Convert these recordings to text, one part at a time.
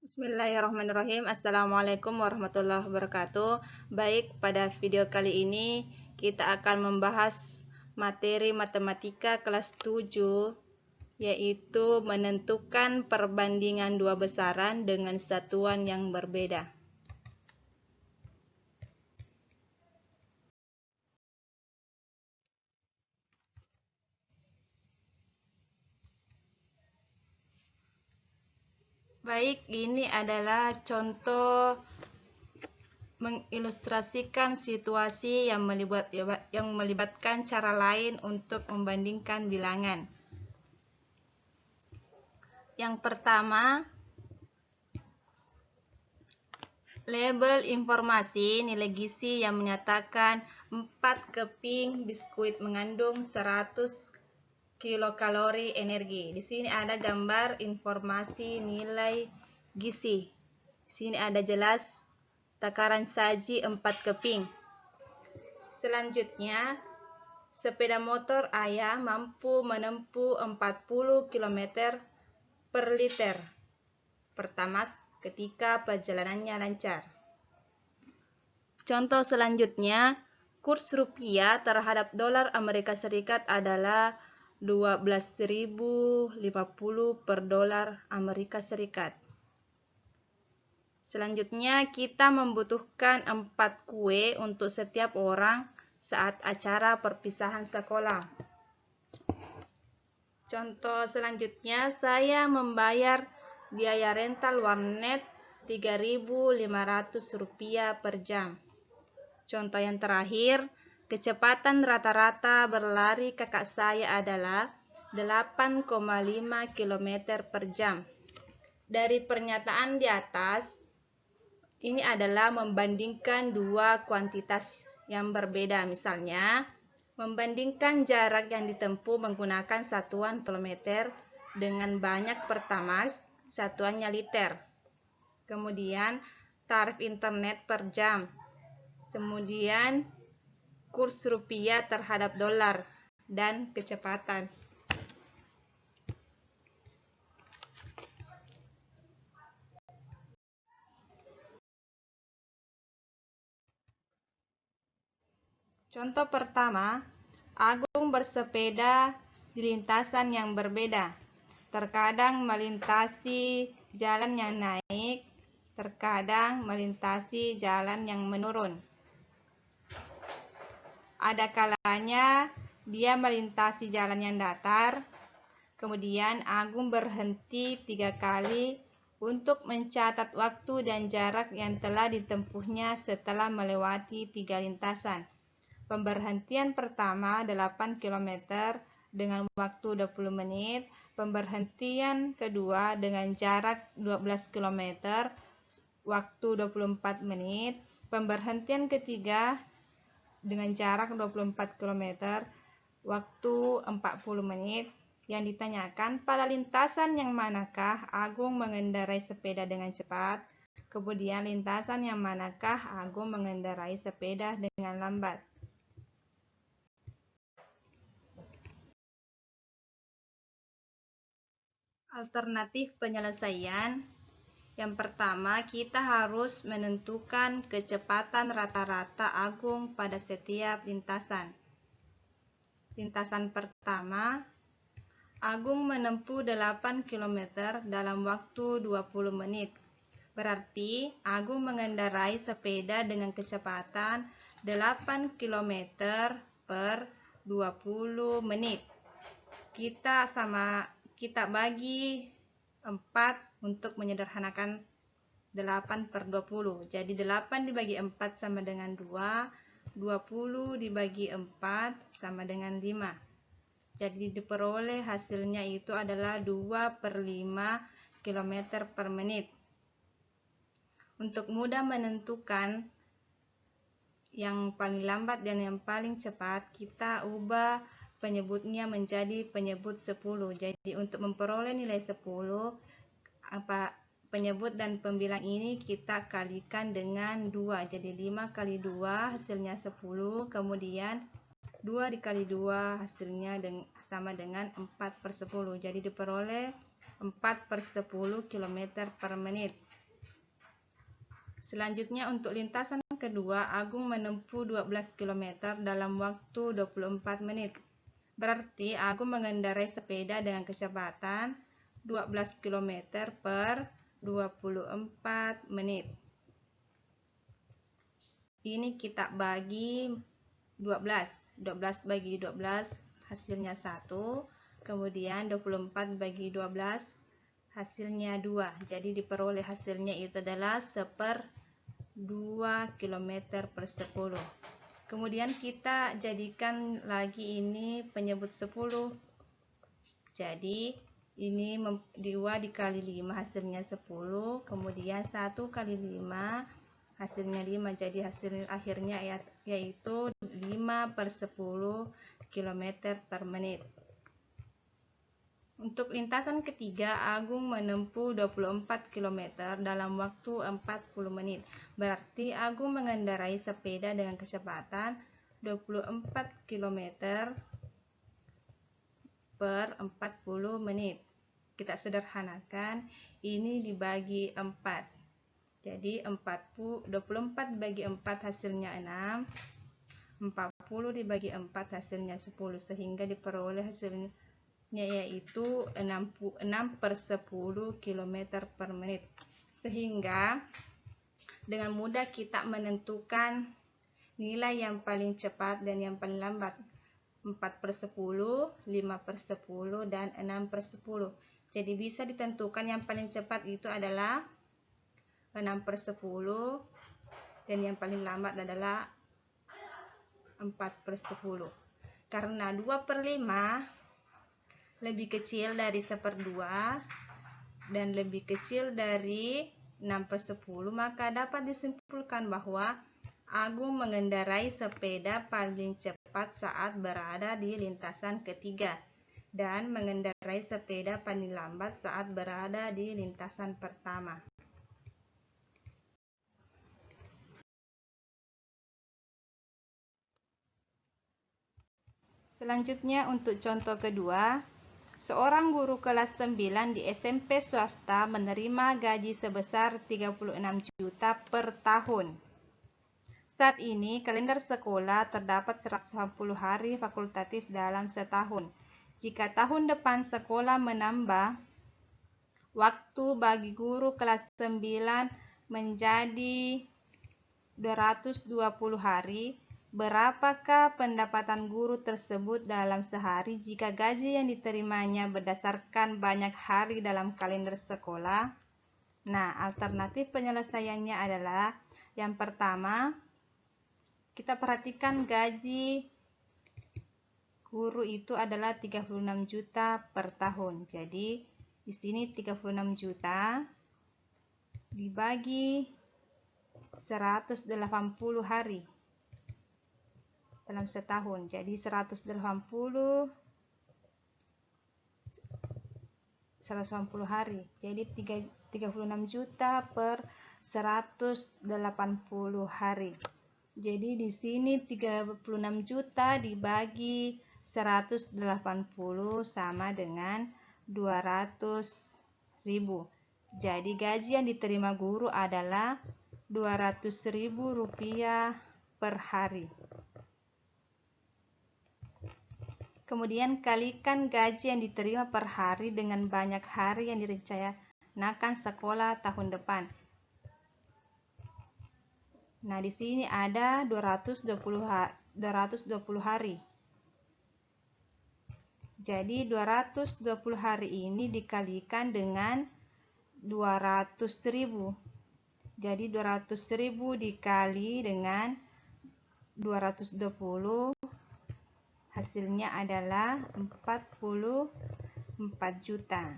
Bismillahirrahmanirrahim. Assalamualaikum warahmatullahi wabarakatuh. Baik, pada video kali ini kita akan membahas materi matematika kelas 7, yaitu menentukan perbandingan dua besaran dengan satuan yang berbeda. Baik, ini adalah contoh mengilustrasikan situasi yang melibatkan cara lain untuk membandingkan bilangan. Yang pertama, label informasi nilai gizi yang menyatakan 4 keping biskuit mengandung 100 kilokalori energi. Di sini ada gambar informasi nilai gizi. Di sini ada jelas takaran saji 4 keping. Selanjutnya, sepeda motor ayah mampu menempuh 40 km per liter. Pertama, ketika perjalanannya lancar. Contoh selanjutnya, kurs rupiah terhadap dolar Amerika Serikat adalah 12.050 per dolar Amerika Serikat. Selanjutnya, kita membutuhkan 4 kue untuk setiap orang saat acara perpisahan sekolah. Contoh selanjutnya, saya membayar biaya rental warnet Rp3.500 per jam. Contoh yang terakhir, kecepatan rata-rata berlari kakak saya adalah 8,5 km per jam. Dari pernyataan di atas, ini adalah membandingkan dua kuantitas yang berbeda. Misalnya, membandingkan jarak yang ditempuh menggunakan satuan kilometer dengan banyak pertamax, satuannya liter. Kemudian, tarif internet per jam. Kemudian, kurs rupiah terhadap dolar dan kecepatan. Contoh pertama, Agung bersepeda di lintasan yang berbeda. Terkadang melintasi jalan yang naik, terkadang melintasi jalan yang menurun. Ada kalanya dia melintasi jalan yang datar. Kemudian Agung berhenti 3 kali untuk mencatat waktu dan jarak yang telah ditempuhnya setelah melewati 3 lintasan. Pemberhentian pertama 8 km dengan waktu 20 menit. Pemberhentian kedua dengan jarak 12 km, waktu 24 menit. Pemberhentian ketiga dengan jarak 24 km, waktu 40 menit. Yang ditanyakan, pada lintasan yang manakah Agung mengendarai sepeda dengan cepat? Kemudian lintasan yang manakah Agung mengendarai sepeda dengan lambat? Alternatif penyelesaian. Yang pertama, kita harus menentukan kecepatan rata-rata Agung pada setiap lintasan. Lintasan pertama, Agung menempuh 8 km dalam waktu 20 menit. Berarti Agung mengendarai sepeda dengan kecepatan 8 km per 20 menit. Kita bagi 4 untuk menyederhanakan 8 per 20. Jadi 8 dibagi 4 sama dengan 2, 20 dibagi 4 sama dengan 5. Jadi diperoleh hasilnya itu adalah 2 per 5 km per menit. Untuk mudah menentukan yang paling lambat dan yang paling cepat, kita ubah penyebutnya menjadi penyebut 10. Jadi untuk memperoleh nilai 10, penyebut dan pembilang ini kita kalikan dengan 2. Jadi 5 kali 2 hasilnya 10. Kemudian 2 dikali 2 hasilnya sama dengan 4 per 10. Jadi diperoleh 4/10 km per menit. Selanjutnya untuk lintasan kedua, Agung menempuh 12 km dalam waktu 24 menit. Berarti Agung mengendarai sepeda dengan kecepatan 12 km per 24 menit. Ini kita bagi 12 bagi 12 hasilnya 1, kemudian 24 bagi 12 hasilnya 2. Jadi diperoleh hasilnya itu adalah 1/2 km per 10. Kemudian kita jadikan lagi ini penyebut 10. Jadi ini 2 dikali 5 hasilnya 10, kemudian 1 kali 5 hasilnya 5. Jadi hasil akhirnya yaitu 5/10 km per menit. Untuk lintasan ketiga, Agung menempuh 24 km dalam waktu 40 menit. Berarti Agung mengendarai sepeda dengan kecepatan 24 km per 40 menit. Kita sederhanakan, ini dibagi 4. Jadi 24 bagi 4 hasilnya 6. 40 dibagi 4 hasilnya 10, sehingga diperoleh hasilnya yaitu 6/10 km per menit. Sehingga dengan mudah kita menentukan nilai yang paling cepat dan yang paling lambat, 4/10, 5/10, dan 6/10. Jadi bisa ditentukan yang paling cepat itu adalah 6/10 dan yang paling lambat adalah 4/10. Karena 2/5 lebih kecil dari 1/2 dan lebih kecil dari 6/10, maka dapat disimpulkan bahwa Agung mengendarai sepeda paling cepat saat berada di lintasan ketiga dan mengendarai sepeda paling lambat saat berada di lintasan pertama. Selanjutnya untuk contoh kedua, seorang guru kelas 9 di SMP swasta menerima gaji sebesar 36 juta per tahun. Saat ini kalender sekolah terdapat 180 hari fakultatif dalam setahun. Jika tahun depan sekolah menambah waktu bagi guru kelas 9 menjadi 220 hari, berapakah pendapatan guru tersebut dalam sehari jika gaji yang diterimanya berdasarkan banyak hari dalam kalender sekolah? Nah, alternatif penyelesaiannya adalah yang pertama, kita perhatikan gaji guru itu adalah 36 juta per tahun. Jadi, di sini 36 juta dibagi 180 hari dalam setahun. Jadi 180 hari. Jadi 36 juta per 180 hari. Jadi di sini 36 juta dibagi 180 sama dengan 200.000. Jadi gaji yang diterima guru adalah 200.000 rupiah per hari. Kemudian kalikan gaji yang diterima per hari dengan banyak hari yang direncanakan sekolah tahun depan. Nah, di sini ada 220 hari. Jadi 220 hari ini dikalikan dengan 200.000. Jadi 200.000 dikali dengan 220, hasilnya adalah 44 juta.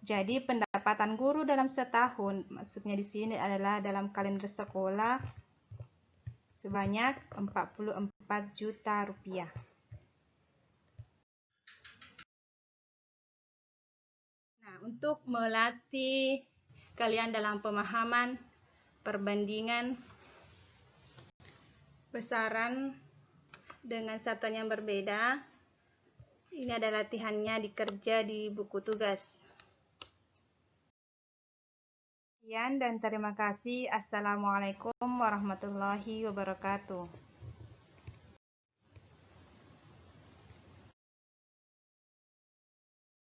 Jadi pendapatan guru dalam setahun, maksudnya di sini adalah dalam kalender sekolah, sebanyak 44 juta rupiah. Nah, untuk melatih kalian dalam pemahaman perbandingan besaran dengan satuan yang berbeda, Ini adalah latihannya dikerja di buku tugas. Sekian dan terima kasih. Assalamualaikum warahmatullahi wabarakatuh.